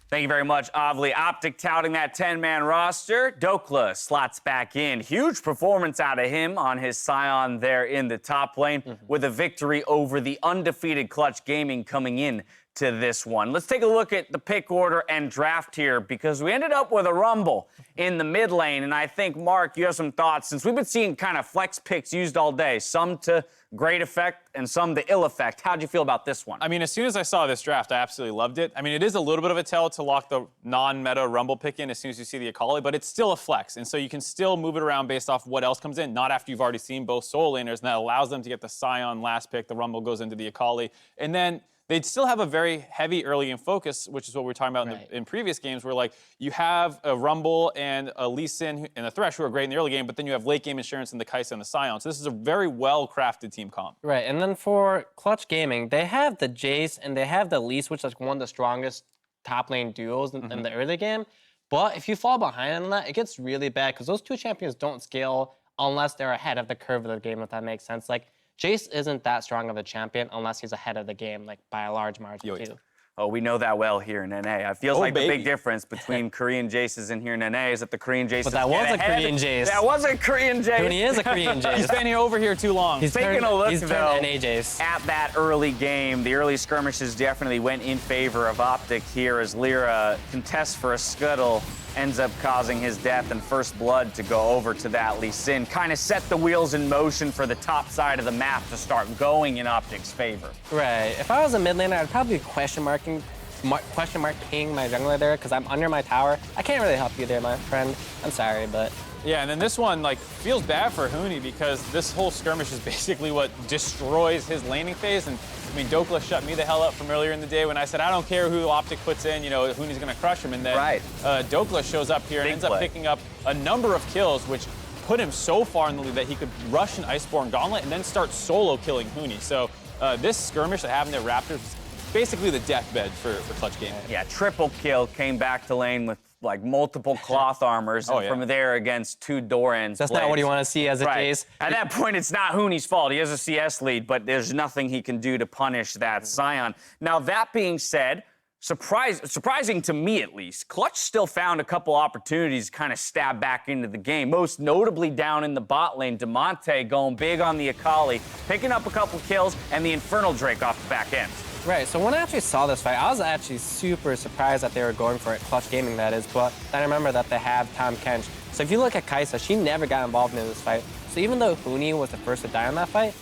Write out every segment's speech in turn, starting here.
Thank you very much, Avli. Optic touting that 10-man roster. Dokla slots back in. Huge performance out of him on his Scion there in the top lane with a victory over the undefeated Clutch Gaming coming in to this one. Let's take a look at the pick order and draft here because we ended up with a rumble in the mid lane. And I think, Mark, you have some thoughts since we've been seeing kind of flex picks used all day, some to great effect and some to ill effect. How'd you feel about this one? I mean, as soon as I saw this draft, I absolutely loved it. I mean, it is a little bit of a tell to lock the non-meta rumble pick in as soon as you see the Akali, but it's still a flex. And so you can still move it around based off what else comes in, not after you've already seen both solo laners, and that allows them to get the Scion last pick. The rumble goes into the Akali. And then they'd still have a very heavy early game focus, which is what we were talking about in previous games, where like you have a Rumble and a Lee Sin and a Thresh who are great in the early game, but then you have late game insurance and the Kai'Sa and the Scion. So this is a very well-crafted team comp. Right, and then for Clutch Gaming, they have the Jace and they have the Lease, which is like one of the strongest top lane duos in the early game. But if you fall behind on that, it gets really bad because those two champions don't scale unless they're ahead of the curve of the game, if that makes sense. Like, Jace isn't that strong of a champion unless he's ahead of the game, like by a large margin, too. Oh, we know that well here in NA. It feels like the big difference between Korean Jaces in here in NA is that the Korean Jaces. But that was a Korean Jace. That was a Korean Jace. When he is a Korean Jace. He's been over here too long. He's taking a look, though, NA Jace. at that early game. The early skirmishes definitely went in favor of Optic here as Lyra contests for a scuttle, ends up causing his death and first blood to go over to that Lee Sin. Kind of set the wheels in motion for the top side of the map to start going in Optic's favor. Right. If I was a mid laner, I'd probably be question marking my jungler there because I'm under my tower. I can't really help you there, my friend. I'm sorry, but... Yeah, and then this one, like, feels bad for Huni because this whole skirmish is basically what destroys his laning phase. And, I mean, Dokla shut me the hell up from earlier in the day when I said, I don't care who Optic puts in, you know, Huni's going to crush him. And then Dokla shows up here and ends up picking up a number of kills, which put him so far in the lead that he could rush an Iceborne Gauntlet and then start solo killing Huni. So this skirmish that happened at Raptors is basically the deathbed for Clutch Gaming. Yeah, triple kill, came back to lane with like multiple cloth armors, and from there against two Doran's That's blades. not what you want to see as a Jace. At that point, it's not Huni's fault. He has a CS lead, but there's nothing he can do to punish that Scion. Now, that being said, surprising to me at least, Clutch still found a couple opportunities to kind of stab back into the game, most notably down in the bot lane. Demonte going big on the Akali, picking up a couple kills, and the Infernal Drake off the back end. Right, so when I actually saw this fight, I was actually super surprised that they were going for it, Clutch Gaming that is, but then I remember that they have Tahm Kench. So if you look at Kai'Sa, she never got involved in this fight. So even though Huni was the first to die in that fight,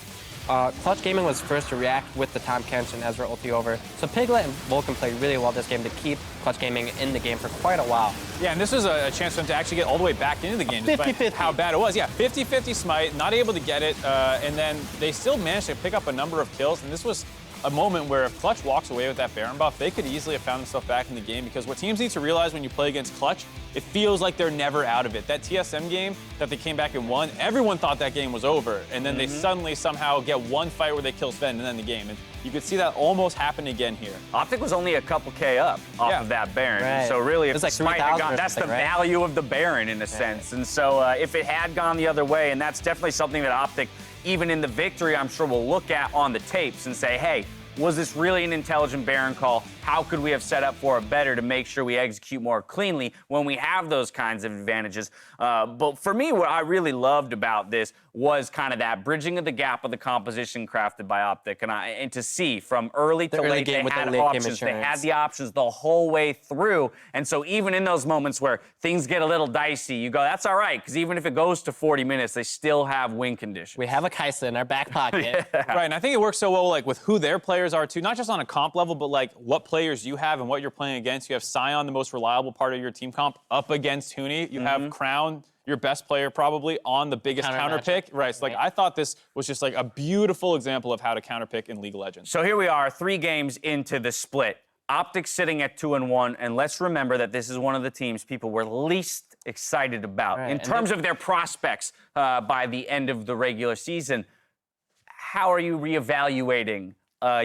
Clutch Gaming was first to react with the Tahm Kench and Ezra ulti over. So Piglet and Vulcan played really well this game to keep Clutch Gaming in the game for quite a while. Yeah, and this was a chance for them to actually get all the way back into the game. 50-50. How bad it was. Yeah, 50-50 smite, not able to get it, and then they still managed to pick up a number of kills, and this was a moment where if Clutch walks away with that Baron buff, they could easily have found themselves back in the game because what teams need to realize when you play against Clutch, it feels like they're never out of it. That TSM game that they came back and won, everyone thought that game was over, and then they suddenly somehow get one fight where they kill Sven and then the game. And you could see that almost happen again here. Optic was only a couple K up off of that Baron. Right. So really, if like Smite had gone, that's the value of the Baron in a sense. And so if it had gone the other way, and that's definitely something that Optic, even in the victory, I'm sure will look at on the tapes and say, hey, was this really an intelligent Baron call? How could we have set up for it better to make sure we execute more cleanly when we have those kinds of advantages? But for me, what I really loved about this was kind of that bridging of the gap of the composition crafted by Optic. And to see from early to late, they had options. They had the options the whole way through. And so even in those moments where things get a little dicey, you go, that's all right. Because even if it goes to 40 minutes, they still have win conditions. We have a Kai'Sa in our back pocket. Right, and I think it works so well like with who their players are too, not just on a comp level, but like what players you have and what you're playing against. You have Scion, the most reliable part of your team comp, up against Huni. You have Crown, your best player probably, on the biggest counter pick. Right, so like I thought this was just like a beautiful example of how to counter pick in League of Legends. So here we are, 3 games into the split. Optic sitting at 2-1, and let's remember that this is one of the teams people were least excited about in terms of their prospects by the end of the regular season. How are you reevaluating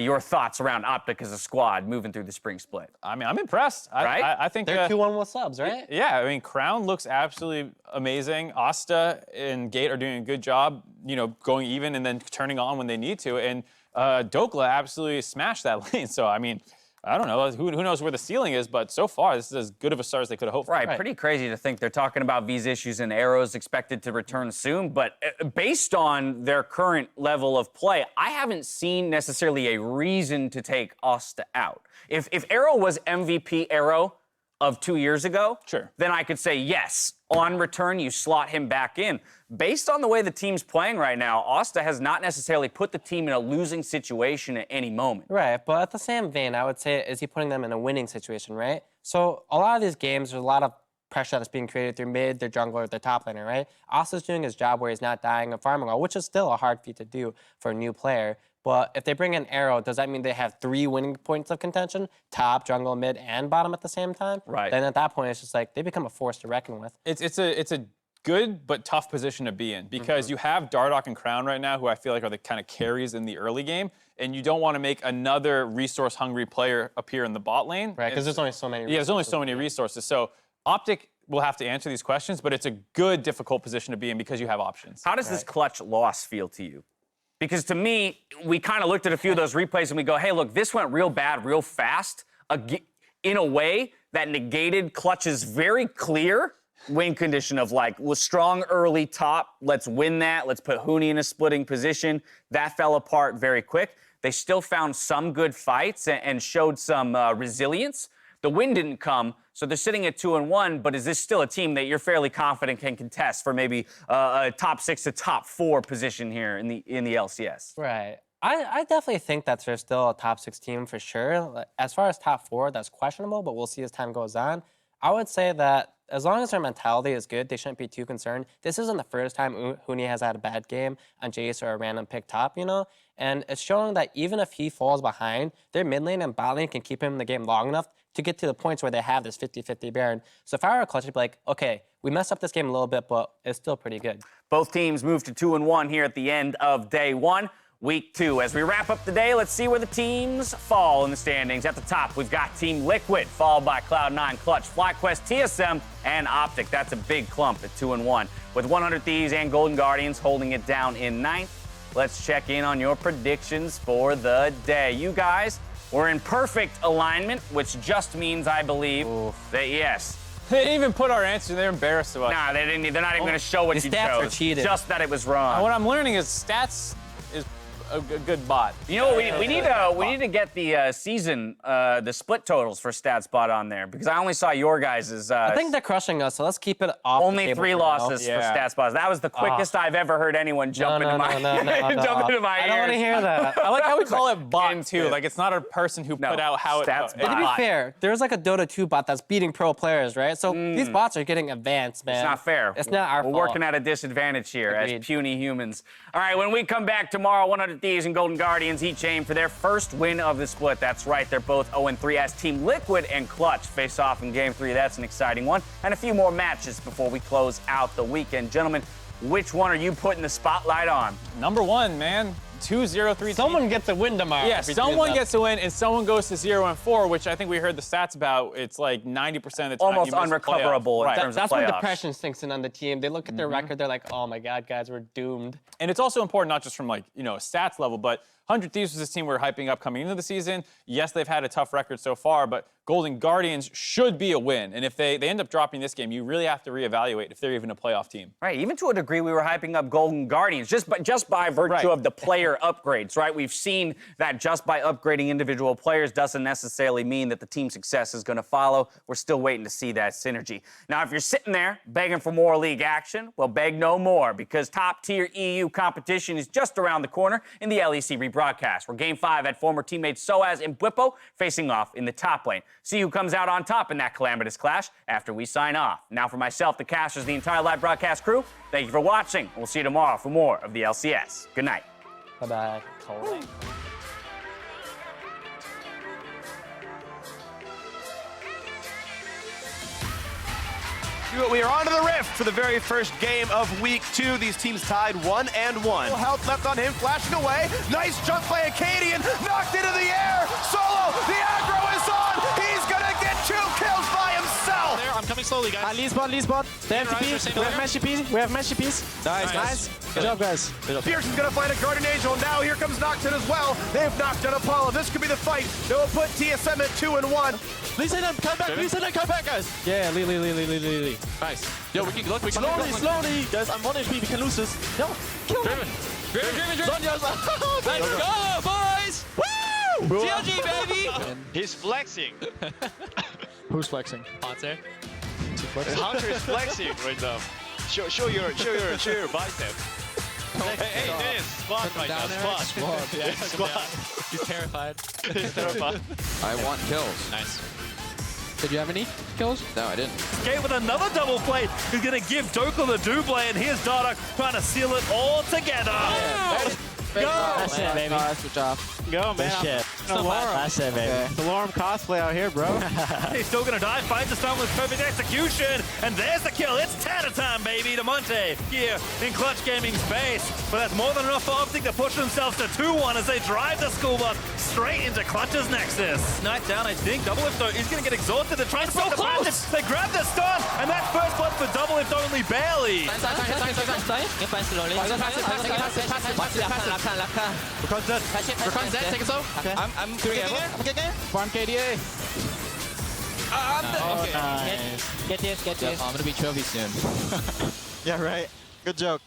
your thoughts around Optic as a squad moving through the spring split? I mean, I'm impressed. I think they're 2-1 with subs, right? Yeah, I mean, Crown looks absolutely amazing. Asta and Gate are doing a good job, you know, going even and then turning on when they need to. And Dokla absolutely smashed that lane. So, I mean, I don't know. Who knows where the ceiling is, but so far, this is as good of a start as they could have hoped for. Right, pretty crazy to think they're talking about these issues and Arrow's expected to return soon. But based on their current level of play, I haven't seen necessarily a reason to take Asta out. If Arrow was MVP Arrow of 2 years ago, sure, then I could say, yes, on return, you slot him back in. Based on the way the team's playing right now, Asta has not necessarily put the team in a losing situation at any moment. Right, but at the same vein, I would say, is he putting them in a winning situation, right? So a lot of these games, there's a lot of pressure that's being created through mid, their jungler, their top laner, right? Asta's doing his job where he's not dying and farming all, which is still a hard feat to do for a new player. But if they bring in Arrow, does that mean they have 3 winning points of contention? Top, jungle, mid, and bottom at the same time? Right. Then at that point, it's just like they become a force to reckon with. It's a good but tough position to be in because you have Dardoch and Crown right now, who I feel like are the kind of carries in the early game, and you don't want to make another resource-hungry player appear in the bot lane. Right, because there's only so many resources. Yeah, there's only so many resources. So Optic will have to answer these questions, but it's a good, difficult position to be in because you have options. How does this clutch loss feel to you? Because to me, we kind of looked at a few of those replays and we go, hey, look, this went real bad, real fast, in a way that negated Clutch's very clear win condition of like, was strong early top, let's win that, let's put Huni in a splitting position. That fell apart very quick. They still found some good fights and showed some resilience. The win didn't come, so they're sitting at 2-1, but is this still a team that you're fairly confident can contest for maybe a top 6 to top 4 position here in the LCS? Right. I definitely think that they're still a top 6 team for sure. As far as top 4, that's questionable, but we'll see as time goes on. I would say that as long as their mentality is good, they shouldn't be too concerned. This isn't the first time Huni has had a bad game on Jace or a random pick top, you know? And it's showing that even if he falls behind, their mid lane and bot lane can keep him in the game long enough to get to the points where they have this 50-50 Baron. So if I were a Clutch, I'd be like, okay, we messed up this game a little bit, but it's still pretty good. Both teams moved to 2-1 here at the end of day 1. Week 2. As we wrap up the day, let's see where the teams fall in the standings. At the top, we've got Team Liquid, followed by Cloud9, Clutch, FlyQuest, TSM, and Optic. That's a big clump at 2-1. With 100 Thieves and Golden Guardians holding it down in 9th. Let's check in on your predictions for the day. You guys were in perfect alignment, which just means, I believe, that yes. They didn't even put our answer. They're embarrassed of us. Nah, they didn't. They're not even going to show what you chose. The stats are cheated. Just that it was wrong. What I'm learning is stats is a good bot. You know what? We need to get the season, the split totals for StatSbot on there because I only saw your guys'. I think they're crushing us, so let's keep it off. Only 3 losses for StatSbot. That was the quickest I've ever heard anyone jump into my ears. I don't want to hear that. I like how we call it bot too. Like it's not a person who put out how StatSbot. But to be fair, there's like a Dota 2 bot that's beating pro players, right? So these bots are getting advanced, man. It's not fair. It's not our fault. We're working at a disadvantage here as puny humans. All right, when we come back tomorrow, 100 Thieves and Golden Guardians each aim for their first win of the split. That's right, they're both 0-3 as Team Liquid and Clutch face off in Game 3. That's an exciting one. And a few more matches before we close out the weekend. Gentlemen, which one are you putting the spotlight on? Number 1, man. 2-0-3. Someone gets a win tomorrow. Yeah, someone gets a win, and someone goes to 0-4, which I think we heard the stats about. It's like 90% of the time almost unrecoverable in terms of playoffs. That's when depression sinks in on the team. They look at their record, they're like, oh my God, guys, we're doomed. And it's also important not just from like, a stats level, but 100 Thieves was this team we're hyping up coming into the season. Yes, they've had a tough record so far, but Golden Guardians should be a win. And if they end up dropping this game, you really have to reevaluate if they're even a playoff team. Right, even to a degree, we were hyping up Golden Guardians just by virtue of the player upgrades, right? We've seen that just by upgrading individual players doesn't necessarily mean that the team success is going to follow. We're still waiting to see that synergy. Now, if you're sitting there begging for more league action, well, beg no more, because top-tier EU competition is just around the corner in the LEC rebroadcast, where Game 5 had former teammates Soaz and Bwipo facing off in the top lane. See who comes out on top in that calamitous clash after we sign off. Now for myself, the casters, the entire live broadcast crew, thank you for watching. We'll see you tomorrow for more of the LCS. Good night. Bye-bye. We are on to the Rift for the very first game of Week 2. These teams tied 1-1. Full health left on him, flashing away. Nice jump by Acadian, knocked into the air. Solo, the aggro is on. He's gonna get 2 kills by himself. I'm coming slowly, guys. Lead spot. They have TP. We have match TP. We have match TPs. Nice. Good job, guys. Pearson's gonna find a Guardian Angel. Now here comes Nocturne as well. They've knocked out Apollo. This could be the fight. They will put TSM at 2-1. Please send them. Come back. Please send them. Come back, guys. Yeah, Lee. Nice. Yo, we can look. We can Slowly. Guys, I'm 1 HP. We can lose this. No. Kill him. Driven. Sonya's Let's go, boys! Woo! GLG, baby! He's flexing. Who's flexing? Hunter. Hunter is flexing right now. Show your bicep. Hey, this squat right now. Squat. Yeah, squat. He's terrified. He's terrified. I want kills. Nice. Did you have any kills? No, I didn't. Skate with another double plate. He's going to give Jokel the double, and here's Dardock trying to seal it all together. Go! That's it, baby. Good job. Go, man. Shit. That's it, baby. The Lorem cosplay out here, bro. He's still going to die. Finds the stun with perfect execution. And there's the kill. It's Tanner time, baby, to Monte here in Clutch Gaming's base. But that's more than enough for Optic to push themselves to 2-1 as they drive the school bus straight into Clutch's Nexus. Knight down, I think. Double Lift, though, is going to get exhausted. They're trying to break the passage. They grab the stun. And that first blood for Double Lift only barely. Rakan's dead, take it slow. Okay. I'm doing it. I'm getting Farm KDA. Okay. Nice. Get this. I'm gonna be trophy soon. Yeah, right. Good joke.